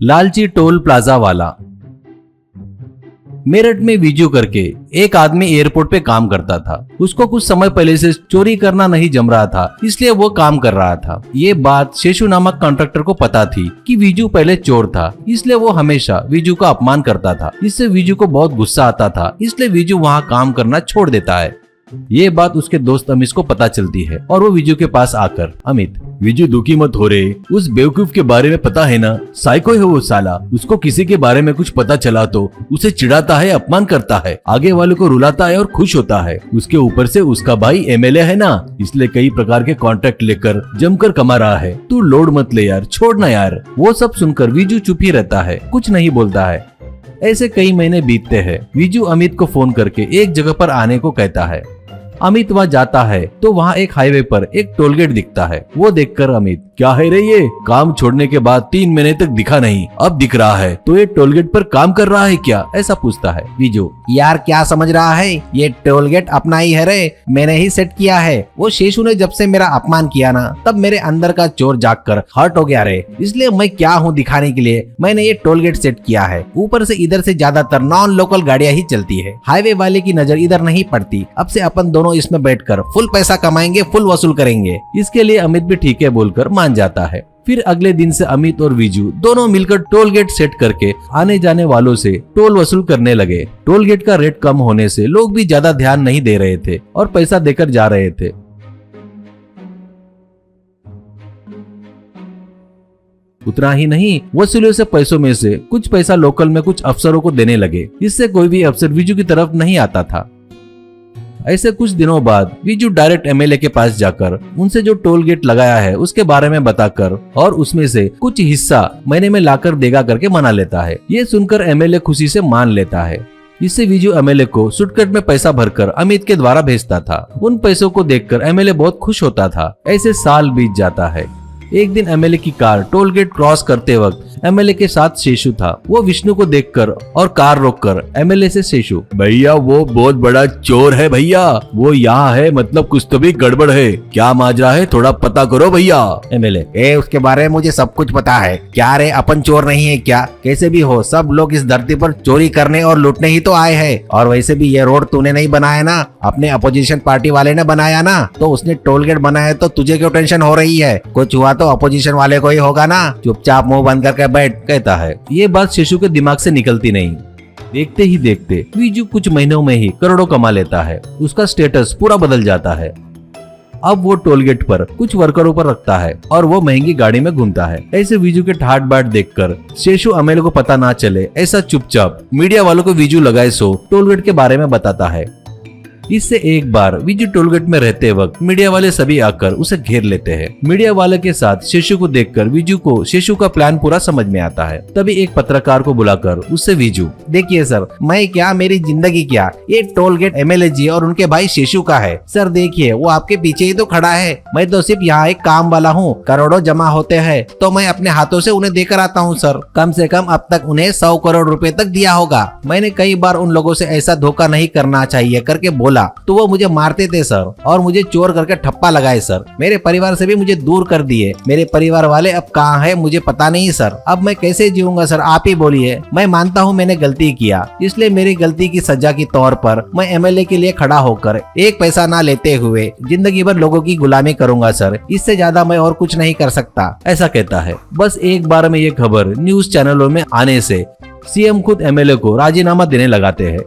लालची toll plaza वाला। मेरठ में वीजू करके एक आदमी एयरपोर्ट पे काम करता था। उसको कुछ समय पहले से चोरी करना नहीं जम रहा था, इसलिए वो काम कर रहा था। ये बात शेषु नामक कॉन्ट्रैक्टर को पता थी कि वीजू पहले चोर था, इसलिए वो हमेशा वीजू का अपमान करता था। इससे वीजू को बहुत गुस्सा आता था, इसलिए वीजू वहाँ काम करना छोड़ देता है। ये बात उसके दोस्त अमित को पता चलती है और वो विजू के पास आकर, अमित, विजू दुखी मत हो रे, उस बेवकूफ के बारे में पता है ना, साइको है वो साला। उसको किसी के बारे में कुछ पता चला तो उसे चिढ़ाता है, अपमान करता है, आगे वाले को रुलाता है और खुश होता है। उसके ऊपर से उसका भाई एमएलए है ना, इसलिए कई प्रकार के कॉन्ट्रैक्ट लेकर जमकर कमा रहा है। तू लोड मत ले यार, छोड़ना यार। वो सब सुनकर विजू चुप ही रहता है, कुछ नहीं बोलता है। ऐसे कई महीने बीतते हैं। विजू अमित को फोन करके एक जगह पर आने को कहता है। अमित वहाँ जाता है तो वहाँ एक हाईवे पर एक टोलगेट दिखता है। वो देखकर अमित, क्या है रे ये, काम छोड़ने के बाद 3 महीने तक दिखा नहीं, अब दिख रहा है, तो ये टोलगेट पर काम कर रहा है क्या, ऐसा पूछता है। विजू, यार क्या समझ रहा है, ये टोलगेट अपना ही है रे, मैंने ही सेट किया है। वो शेषु ने जब से मेरा अपमान किया ना, तब मेरे अंदर का चोर जाग कर हर्ट हो गया रे, इसलिए मैं क्या हूँ दिखाने के लिए मैंने ये टोलगेट सेट किया है। ऊपर से इधर से ज्यादातर नॉन लोकल गाड़ियाँ ही चलती है, हाईवे वाले की नजर इधर नहीं पड़ती। अब से अपन दोनों इसमें बैठकर फुल पैसा कमाएंगे, फुल वसूल करेंगे। इसके लिए अमित भी ठीक है बोलकर मान जाता है। फिर अगले दिन से अमित और विजू दोनों मिलकर टोल गेट सेट करके आने जाने वालों से टोल वसूल करने लगे। टोल गेट का रेट कम होने से लोग भी ज्यादा ध्यान नहीं दे रहे थे और पैसा देकर जा रहे थे। उतना ही नहीं, वसूले से पैसों में से कुछ पैसा लोकल में कुछ अफसरों को देने लगे। इससे कोई भी अफसर विजू की तरफ नहीं आता था। ऐसे कुछ दिनों बाद विजू डायरेक्ट एमएलए के पास जाकर उनसे जो टोल गेट लगाया है उसके बारे में बताकर और उसमें से कुछ हिस्सा महीने में लाकर देगा करके मना लेता है। ये सुनकर एमएलए खुशी से मान लेता है। इससे विजू एमएलए को सुटकेस में पैसा भरकर अमित के द्वारा भेजता था। उन पैसों को देखकर एमएलए बहुत खुश होता था। ऐसे साल बीत जाता है। एक दिन एमएलए की कार टोल गेट क्रॉस करते वक्त एमएलए के साथ शेषु था। वो विष्णु को देखकर और कार रोककर एमएलए से, शेषु भैया वो बहुत बड़ा चोर है भैया, वो यहाँ है, मतलब कुछ तो भी गड़बड़ है, क्या माजरा है थोड़ा पता करो भैया। एमएलए, उसके बारे में मुझे सब कुछ पता है। क्या रे अपन चोर नहीं है क्या? कैसे भी हो सब लोग इस धरती पर चोरी करने और लूटने ही तो आए हैं। और वैसे भी ये रोड तूने नहीं बनाया ना, अपने अपोजिशन पार्टी वाले ने बनाया ना, तो उसने टोल गेट बनाया तो तुझे क्यों टेंशन हो रही है? कुछ हुआ तो अपोजिशन वाले को ही होगा ना, चुपचाप मुंह बंद करके बैठ, कहता है। ये बात शेषु के दिमाग से निकलती नहीं। देखते ही देखते विजू कुछ महीनों में ही करोड़ों कमा लेता है। उसका स्टेटस पूरा बदल जाता है। अब वो टोलगेट पर कुछ वर्करों पर रखता है और वो महंगी गाड़ी में घूमता है। ऐसे विजू के ठाट बाट देखकर शेषु एमएलए को पता ना चले ऐसा चुपचाप मीडिया वालों को विजू लगाए सो टोलगेट के बारे में बताता है। इससे एक बार विजू टोलगेट में रहते वक्त मीडिया वाले सभी आकर उसे घेर लेते हैं। मीडिया वाले के साथ शेषु को देखकर विजू को शेषु का प्लान पूरा समझ में आता है। तभी एक पत्रकार को बुलाकर उससे विजू, देखिए सर, मैं क्या, मेरी जिंदगी क्या, ये टोलगेट एमएलए जी और उनके भाई शेषु का है। सर देखिए वो आपके पीछे ही तो खड़ा है, मैं तो सिर्फ यहाँ एक काम वाला हूँ। करोड़ों जमा होते हैं तो मैं अपने हाथों से उन्हें देकर आता हूँ सर। कम से कम अब तक उन्हें 100 करोड़ रुपए तक दिया होगा। मैंने कई बार उन लोगों से ऐसा धोखा नहीं करना चाहिए करके बोला तो वो मुझे मारते थे सर, और मुझे चोर करके ठप्पा लगाए सर। मेरे परिवार से भी मुझे दूर कर दिए। मेरे परिवार वाले अब कहाँ है मुझे पता नहीं सर। अब मैं कैसे जीऊंगा सर, आप ही बोलिए। मैं मानता हूँ मैंने गलती किया, इसलिए मेरी गलती की सजा के तौर पर मैं एमएलए के लिए खड़ा होकर एक पैसा ना लेते हुए जिंदगी भर लोगों की गुलामी करूंगा सर। इससे ज्यादा मैं और कुछ नहीं कर सकता, ऐसा कहता है। बस एक बार में ये खबर न्यूज चैनलों में आने से सीएम खुद एमएलए को राजीनामा देने लगाते हैं।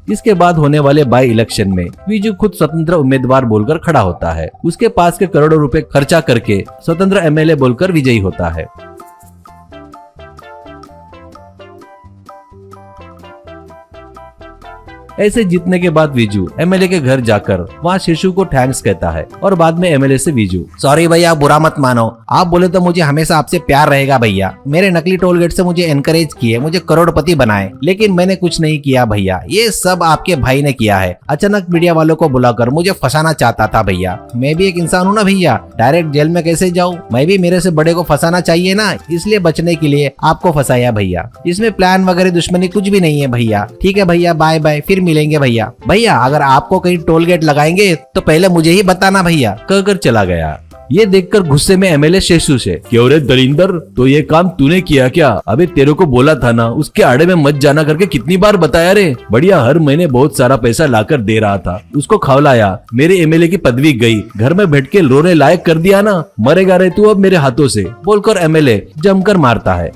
इसके बाद होने वाले बाई इलेक्शन में विजू खुद स्वतंत्र उम्मीदवार बोलकर खड़ा होता है। उसके पास के करोड़ों रुपए खर्चा करके स्वतंत्र एमएलए बोलकर विजयी होता है। ऐसे जीतने के बाद विजू एमएलए के घर जाकर वहाँ शेषु को थैंक्स कहता है और बाद में एमएलए से विजू, सॉरी भैया, बुरा मत मानो, आप बोले तो मुझे हमेशा आपसे प्यार रहेगा भैया। मेरे नकली टोलगेट से मुझे एनकरेज किए, मुझे करोड़पति बनाए, लेकिन मैंने कुछ नहीं किया भैया, ये सब आपके भाई ने किया है। अचानक मीडिया वालों को बुलाकर मुझे फंसाना चाहता था भैया। मैं भी एक इंसान हूँ ना भैया, डायरेक्ट जेल में कैसे जाऊँ? मैं भी मेरे से बड़े को फंसाना चाहिए ना, इसलिए बचने के लिए आपको फंसाया भैया। इसमें प्लान वगैरह दुश्मनी कुछ भी नहीं है भैया। ठीक है भैया, बाय बाय, फिर मिलेंगे भैया। भैया अगर आपको कहीं टोल गेट लगाएंगे तो पहले मुझे ही बताना भैया, कहकर चला गया। ये देखकर गुस्से में एमएलए शेषू से, क्यों रे दलिंदर, तो ये काम तूने किया क्या? अबे तेरे को बोला था ना उसके आड़े में मत जाना करके, कितनी बार बताया रे? बढ़िया हर महीने बहुत सारा पैसा लाकर दे रहा था, उसको खवलाया, मेरे एमएलए की पदवी गई, घर में बैठ के रोने लायक कर दिया ना, मरेगा रे तू अब मेरे हाथों से, बोलकर एमएलए जमकर मारता है।